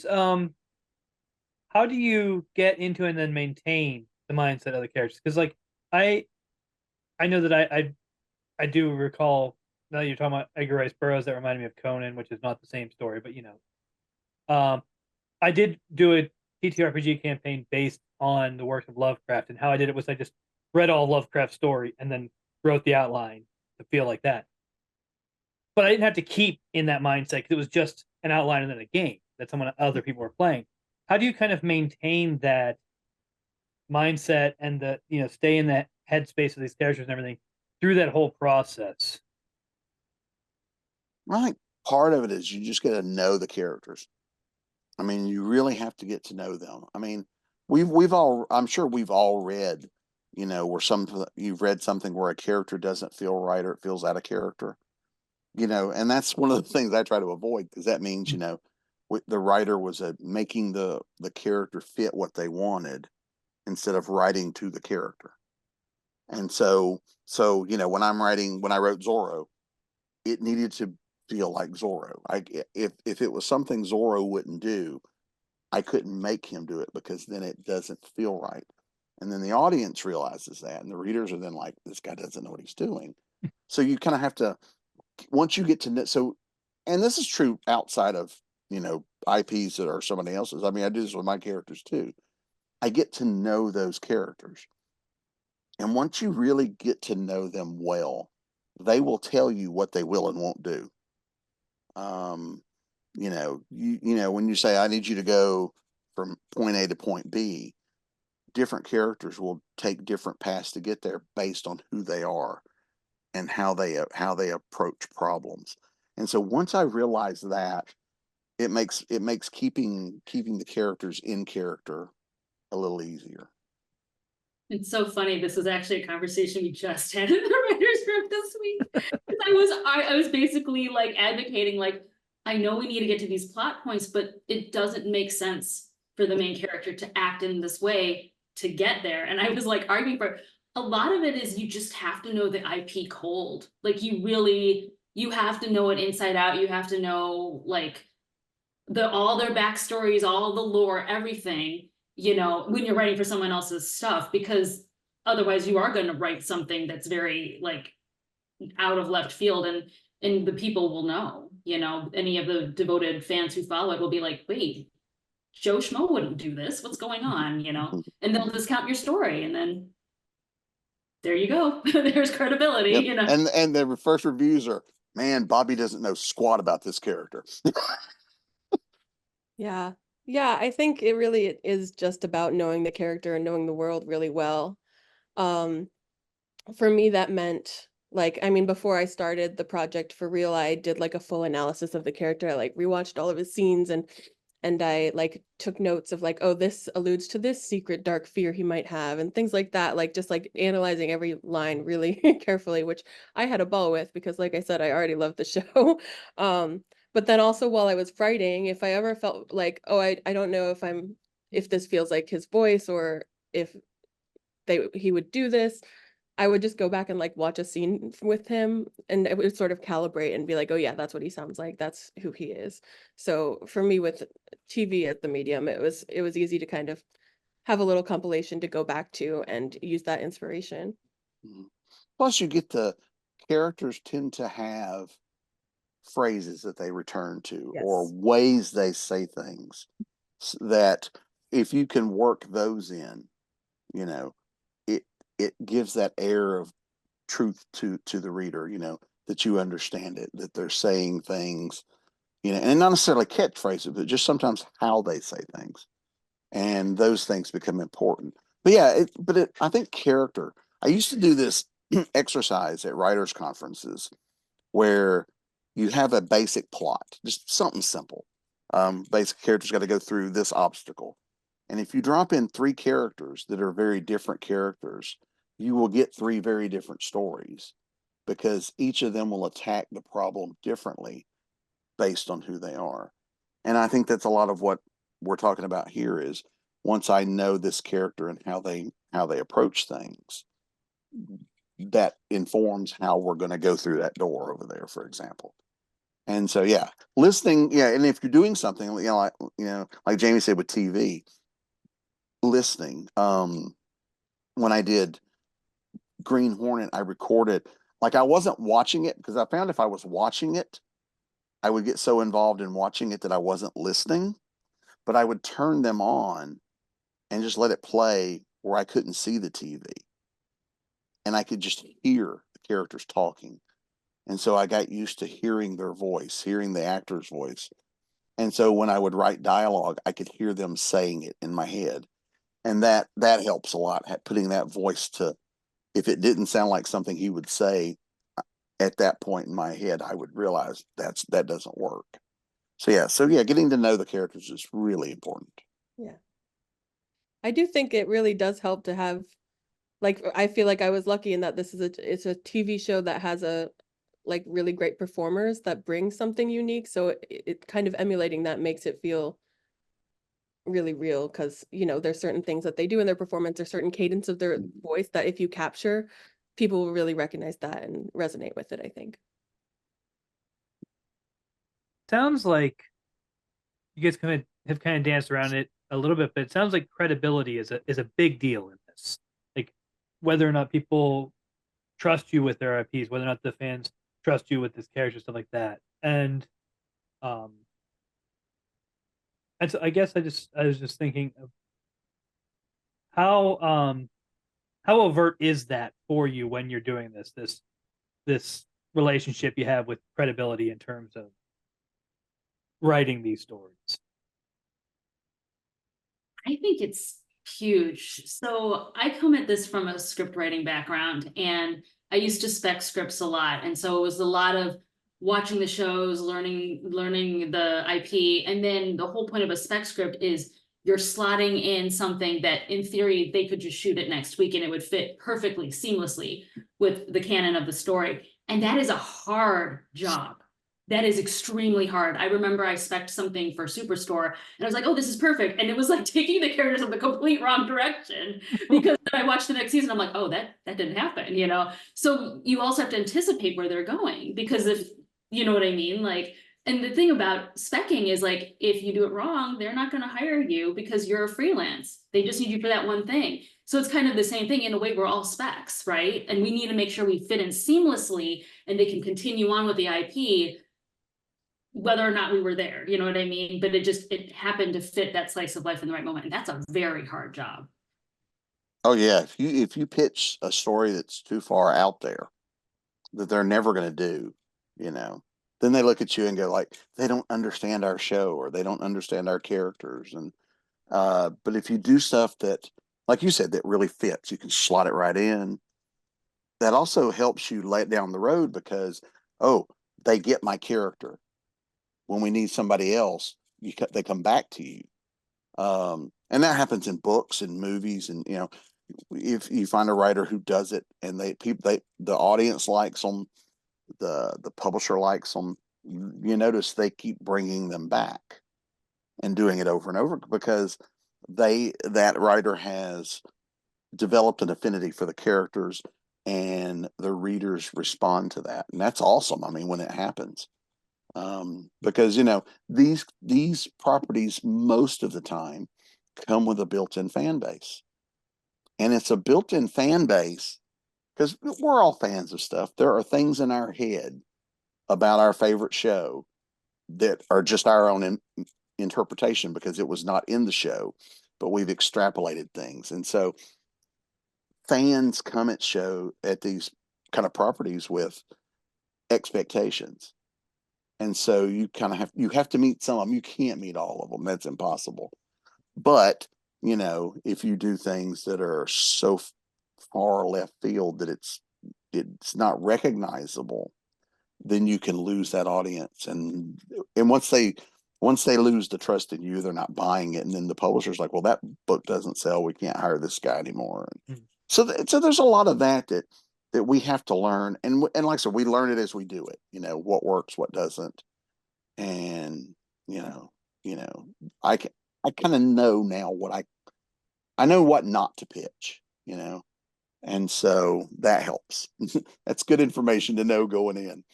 you get into and then maintain the mindset of the characters? Because like I know that I do recall, now that you're talking about Edgar Rice Burroughs, that reminded me of Conan, which is not the same story, but you know, I did do a TTRPG campaign based on the works of Lovecraft, and how I did it was I just read all Lovecraft's story and then wrote the outline to feel like that. But I didn't have to keep in that mindset because it was just an outline and then a game that other people were playing. How do you kind of maintain that mindset and stay in that headspace of these characters and everything through that whole process? I think part of it is you just got to know the characters. I mean, you really have to get to know them. I mean, I'm sure we've all read, you know, where you've read something where a character doesn't feel right or it feels out of character, you know, and that's one of the things I try to avoid, because that means, you know, the writer was making the character fit what they wanted instead of writing to the character. And so, you know, when I wrote Zorro, it needed to feel like Zorro. If it was something Zorro wouldn't do, I couldn't make him do it, because then it doesn't feel right. And then the audience realizes that, and the readers are then like, this guy doesn't know what he's doing. So you kind of have to, once you get to know, and this is true outside of, you know, IPs that are somebody else's. I mean, I do this with my characters too. I get to know those characters. And once you really get to know them well, they will tell you what they will and won't do. You know, when you say, I need you to go from point A to point B, different characters will take different paths to get there based on who they are and how they approach problems. And so once I realize that, it makes keeping the characters in character a little easier. It's so funny. This is actually a conversation we just had in the writers' room this week. I was basically like advocating, like, I know we need to get to these plot points, but it doesn't make sense for the main character to act in this way to get there. And I was like arguing for a lot of it is you just have to know the IP cold. Like you have to know it inside out. You have to know like all their backstories, all the lore, everything, you know, when you're writing for someone else's stuff, because otherwise you are going to write something that's very like out of left field, and the people will know, you know, any of the devoted fans who follow it will be like, wait, Joe Schmo wouldn't do this. What's going on? You know, and they'll discount your story, and then there you go. There's credibility, Yep. you know. And the first reviews are, man, Bobby doesn't know squat about this character. Yeah. Yeah, I think it really is just about knowing the character and knowing the world really well. Um, for me, that meant like, I mean, before I started the project for real, I did like a full analysis of the character. I like rewatched all of his scenes and I like took notes of like, oh, this alludes to this secret dark fear he might have and things like that. Like just like analyzing every line really carefully, which I had a ball with because like I said, I already loved the show. Um, but then also while I was writing, if I ever felt like, oh, I don't know if this feels like his voice or if he would do this, I would just go back and like watch a scene with him and it would sort of calibrate and be like, oh yeah, that's what he sounds like. That's who he is. So for me with TV as the medium, it was easy to kind of have a little compilation to go back to and use that inspiration. Mhm. Plus, you get the characters tend to have phrases that they return to or Yes. ways they say things that if you can work those in, you know, it it gives that air of truth to the reader, that you understand it, that they're saying things, and not necessarily catchphrases, but just sometimes how they say things. And those things become important. But yeah, I think character. I used to do this exercise at writers' conferences where you have a basic plot, just something simple. Basic characters got to go through this obstacle. And if you drop in three characters that are very different characters, you will get three very different stories because each of them will attack the problem differently based on who they are. And I think that's a lot of what we're talking about here is once I know this character and how they approach things, that informs how we're going to go through that door over there, for example. And so, yeah, listening, yeah, and if you're doing something, like Jamie said with TV, listening. When I did Green Hornet, I recorded like I wasn't watching it because I found if I was watching it, I would get so involved in watching it that I wasn't listening. But I would turn them on and just let it play where I couldn't see the TV, and I could just hear the characters talking. And so I got used to hearing their voice, hearing the actor's voice. And so when I would write dialogue, I could hear them saying it in my head. And that helps a lot, putting that voice to, if it didn't sound like something he would say at that point in my head, I would realize that doesn't work. So yeah, getting to know the characters is really important. Yeah. I do think it really does help to have like I feel like I was lucky in that it's a TV show that has a like really great performers that bring something unique. So it kind of emulating that makes it feel really real because there's certain things that they do in their performance or certain cadence of their voice that if you capture, people will really recognize that and resonate with it, I think. Sounds like you guys have kind of danced around it a little bit, but it sounds like credibility is a big deal in this. Like whether or not people trust you with their IPs, whether or not the fans trust you with this character, stuff like that. Um, and so I guess I was just thinking of how overt is that for you when you're doing this relationship you have with credibility in terms of writing these stories. I think it's huge. So I come at this from a script writing background and I used to spec scripts a lot. And so it was a lot of watching the shows, learning the IP. And then the whole point of a spec script is you're slotting in something that in theory they could just shoot it next week and it would fit perfectly, seamlessly with the canon of the story. And that is a hard job. That is extremely hard. I remember I spec'd something for Superstore and I was like, oh, this is perfect. And it was like taking the characters in the complete wrong direction because then I watched the next season. I'm like, oh, that didn't happen. So you also have to anticipate where they're going because if you know what I mean, like, and the thing about specking is like, if you do it wrong, they're not going to hire you because you're a freelance. They just need you for that one thing. So it's kind of the same thing in a way. We're all specs, right? And we need to make sure we fit in seamlessly and they can continue on with the IP whether or not we were there, you know what I mean? But it happened to fit that slice of life in the right moment. And that's a very hard job. Oh yeah, if you pitch a story that's too far out there that they're never going to do, you know, then they look at you and go like, they don't understand our show or they don't understand our characters. And but if you do stuff that, like you said, that really fits, you can slot it right in. That also helps you lay it down the road because, oh, they get my character. When we need somebody else, they come back to you. And that happens in books and movies, and you know, if you find a writer who does it, and the audience likes them, the publisher likes them, you notice they keep bringing them back and doing it over and over because that writer has developed an affinity for the characters, and the readers respond to that, and that's awesome. I mean, when it happens, because you know these properties most of the time come with a built-in fan base, and it's a built-in fan base because we're all fans of stuff. There are things in our head about our favorite show that are just our own interpretation because it was not in the show, but we've extrapolated things, and so fans come at these kind of properties with expectations. And so you have to meet some of them. You can't meet all of them. That's impossible. But, you know, if you do things that are so far left field that it's not recognizable, then you can lose that audience. And once they lose the trust in you, they're not buying it. And then the publisher's like, well, that book doesn't sell. We can't hire this guy anymore. Mm-hmm. So there's a lot of that we have to learn. And like I said, we learn it as we do it, you know, what works, what doesn't. And, you know, I kind of know now I know what not to pitch, you know, and so that helps. That's good information to know going in.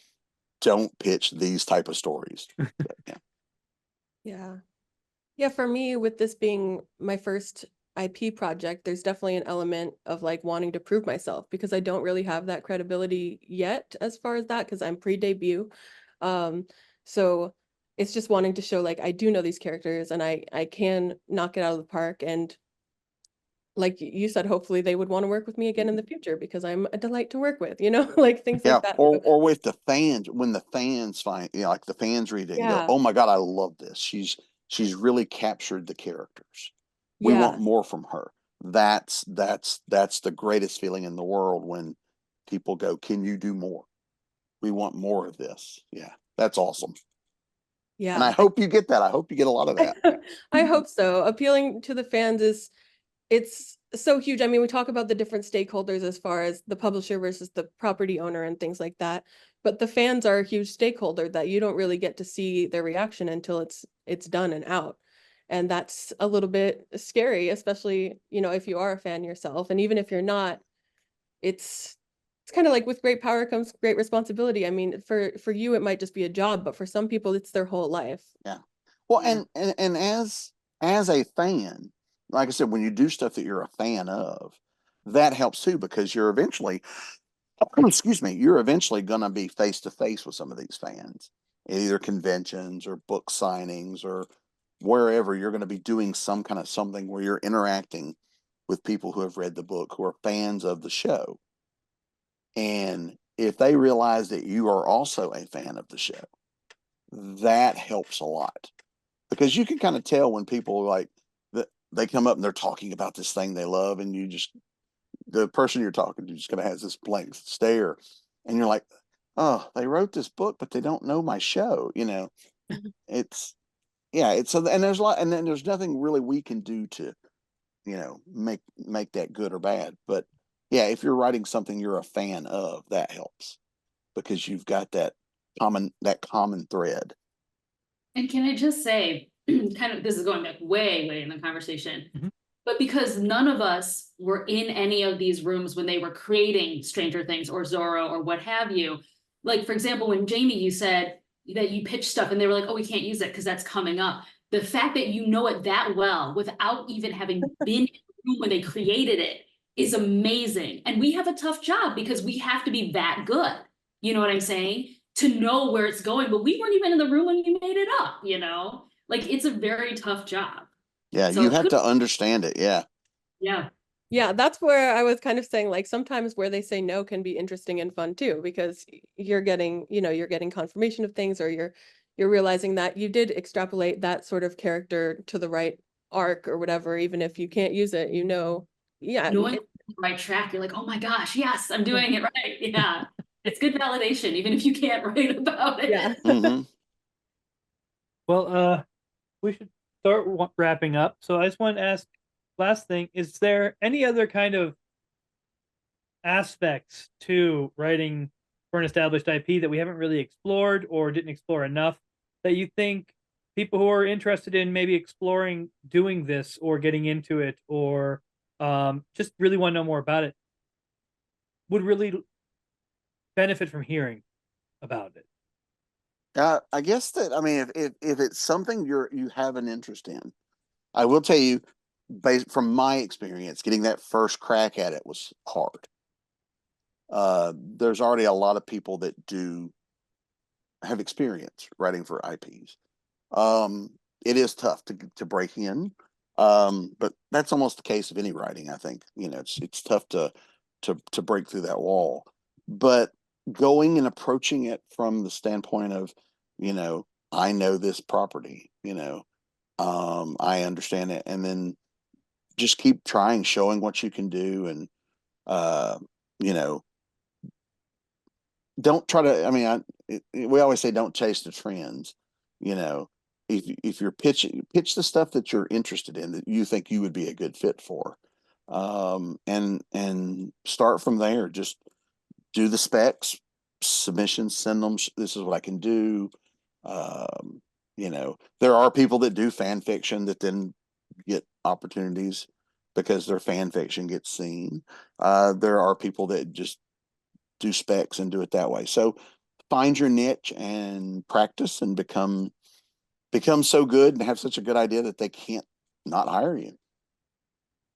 Don't pitch these type of stories. But, yeah. Yeah, for me, with this being my first IP project, there's definitely an element of like wanting to prove myself because I don't really have that credibility yet as far as that because I'm pre-debut. So it's just wanting to show like I do know these characters and I can knock it out of the park. And like you said, hopefully they would want to work with me again in the future because I'm a delight to work with, you know, like things like that. Or with the fans, when the fans find, you know, like the fans read it and go, oh my God, I love this. She's really captured the characters. We want more from her. That's the greatest feeling in the world when people go, can you do more? We want more of this. Yeah, that's awesome. Yeah. And I hope you get that. I hope you get a lot of that. I hope so. Appealing to the fans it's so huge. I mean, we talk about the different stakeholders as far as the publisher versus the property owner and things like that. But the fans are a huge stakeholder that you don't really get to see their reaction until it's done and out. And that's a little bit scary, especially, you know, if you are a fan yourself. And even if you're not, it's kind of like with great power comes great responsibility. I mean, for you, it might just be a job, but for some people, it's their whole life. Yeah. Well, yeah. And as a fan, like I said, when you do stuff that you're a fan of, that helps too, because you're eventually, excuse me, you're eventually going to be face to face with some of these fans, either conventions or book signings or wherever. You're going to be doing some kind of something where you're interacting with people who have read the book, who are fans of the show. And if they realize that you are also a fan of the show, that helps a lot, because you can kind of tell when people like that they come up and they're talking about this thing they love, and the person you're talking to just kind of has this blank stare, and you're like, oh, they wrote this book, but they don't know my show. You know, it's and there's a lot, and then there's nothing really we can do to, you know, make that good or bad. But yeah, if you're writing something you're a fan of, that helps because you've got that common thread. And can I just say, kind of, this is going back way in the conversation, but because none of us were in any of these rooms when they were creating Stranger Things or Zorro or what have you. Like, for example, when Jamie, you said that you pitched stuff and they were like, oh, we can't use it because that's coming up. The fact that you know it that well without even having been in the room when they created it is amazing. And we have a tough job because we have to be that good. You know what I'm saying? To know where it's going, but we weren't even in the room when you made it up, you know? Like, it's a very tough job. Yeah, so you have to understand it. Yeah. Yeah. Yeah, that's where I was kind of saying, like, sometimes where they say no can be interesting and fun too, because you're getting, you're getting confirmation of things, or you're realizing that you did extrapolate that sort of character to the right arc or whatever, even if you can't use it, yeah, Knowing the right track, you're like, oh my gosh, yes, I'm doing it right. Yeah. It's good validation, even if you can't write about it. yeah. Mhm. Well, we should start wrapping up. So I just want to ask, last thing, is there any other kind of aspects to writing for an established IP that we haven't really explored or didn't explore enough that you think people who are interested in maybe exploring doing this or getting into it, or just really want to know more about it, would really benefit from hearing about it? I guess that, I mean, if it's something you have an interest in, I will tell you, based from my experience, getting that first crack at it was hard. There's already a lot of people that do have experience writing for IPs. It is tough to break in, but that's almost the case of any writing. I think it's tough to break through that wall. But going and approaching it from the standpoint of, I know this property, I understand it, and then just keep trying, showing what you can do, and uh, you know, don't try to. I mean, we always say don't chase the trends. You know, if you're pitching, pitch the stuff that you're interested in, that you think you would be a good fit for, and start from there. Just do the specs, submissions, send them. This is what I can do. There are people that do fan fiction that then get opportunities because their fan fiction gets seen. There are people that just do specs and do it that way. So find your niche and practice and become so good and have such a good idea that they can't not hire you.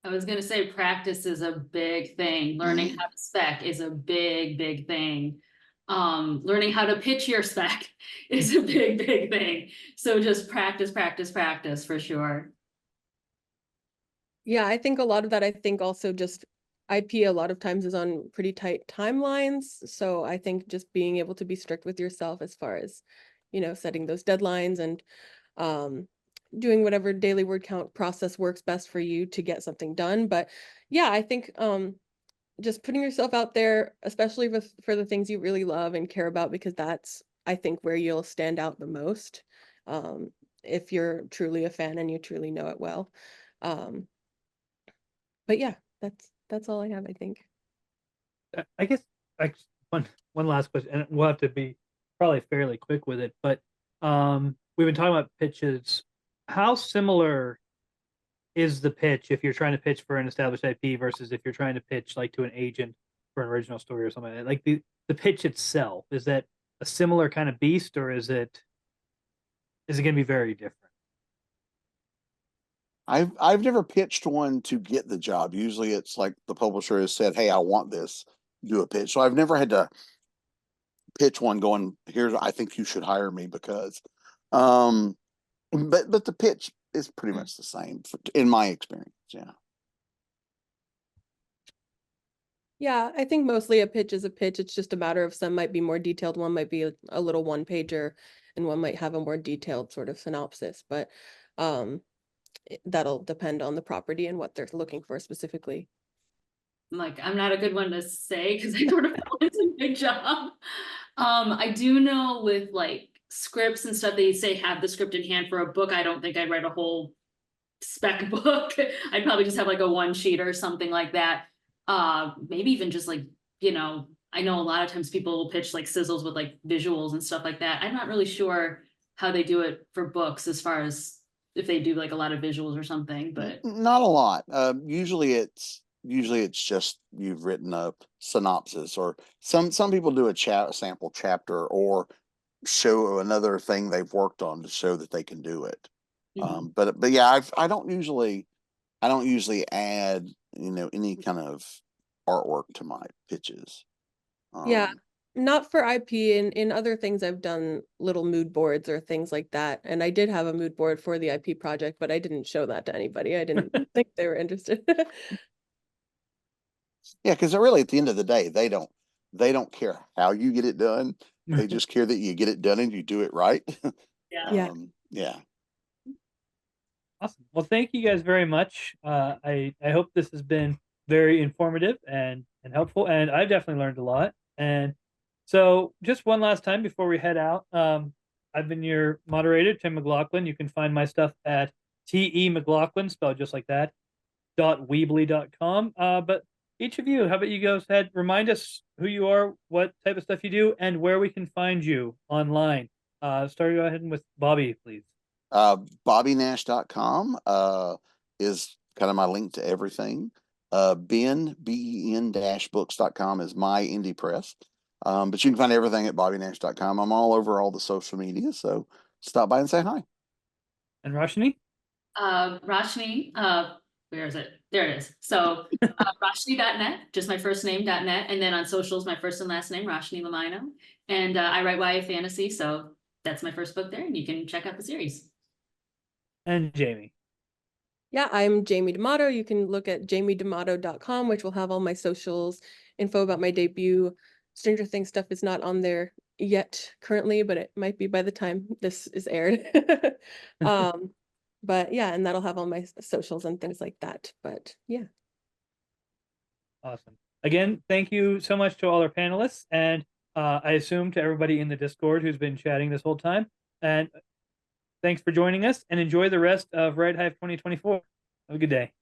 I was going to say practice is a big thing. Learning how to spec is a big, big thing. Learning how to pitch your spec is a big, big thing. So just practice, practice, practice for sure. Yeah, I think a lot of that, I think also just IP a lot of times is on pretty tight timelines. So I think just being able to be strict with yourself as far as, setting those deadlines and um, doing whatever daily word count process works best for you to get something done. But yeah, I think just putting yourself out there, especially for the things you really love and care about, because that's, I think, where you'll stand out the most, if you're truly a fan and you truly know it well. Um, but yeah, that's all I have, I think. I guess one last question, and we'll have to be probably fairly quick with it. But we've been talking about pitches. How similar is the pitch if you're trying to pitch for an established IP versus if you're trying to pitch like to an agent for an original story or something like that? Like the pitch itself, is that a similar kind of beast, or is it going to be very different? I've never pitched one to get the job. Usually it's like the publisher has said, "Hey, I want this, do a pitch." So I've never had to pitch one going, "Here's, I think you should hire me because." Um, but the pitch is pretty much the same in my experience. Yeah. Yeah, I think mostly a pitch is a pitch. It's just a matter of some might be more detailed, one might be a little one pager, and one might have a more detailed sort of synopsis. But um, that'll depend on the property and what they're looking for specifically. I'm not a good one to say because I sort of fell into my job. I do know with like scripts and stuff, they say have the script in hand for a book. I don't think I'd write a whole spec book. I'd probably just have like a one sheet or something like that. Maybe even just like, I know a lot of times people will pitch like sizzles with like visuals and stuff like that. I'm not really sure how they do it for books as far as if they do like a lot of visuals or something, but Not a lot. Usually it's just you've written a synopsis, or some people do a sample chapter, or show another thing they've worked on to show that they can do it. But yeah, I don't usually add any kind of artwork to my pitches. Yeah, Um, not for IP. In other things, I've done little mood boards or things like that. And I did have a mood board for the IP project, but I didn't show that to anybody. I didn't think they were interested. Yeah, because really, at the end of the day, they don't care how you get it done. They just care that you get it done and you do it right. Yeah. Yeah. Yeah. Awesome. Well, thank you guys very much. I hope this has been very informative and helpful, and I've definitely learned a lot. And so, just one last time before we head out, I've been your moderator, Tim McLaughlin. You can find my stuff at TE McLaughlin, spelled just like that, .weebly.com. But each of you, how about you go ahead, remind us who you are, what type of stuff you do, and where we can find you online. Start go ahead with Bobby, please. BobbyNash.com is kind of my link to everything. Ben-books.com is my indie press. But you can find everything at BobbyNash.com. I'm all over all the social media, so stop by and say hi. And Rachanee? Rachanee, where is it? There it is. So Rachanee.net, just my first name.net. And then on socials, my first and last name, Rachanee Lumayno. And I write YA fantasy. So that's my first book there. And you can check out the series. And Jamie. Yeah, I'm Jamie D'Amato. You can look at jamiedamato.com, which will have all my socials, info about my debut. Stranger Things stuff is not on there yet currently, but it might be by the time this is aired. But yeah, and that'll have all my socials and things like that. But yeah. Awesome. Again, thank you so much to all our panelists, and I assume to everybody in the Discord who's been chatting this whole time. And thanks for joining us, and enjoy the rest of WriteHive 2024. Have a good day.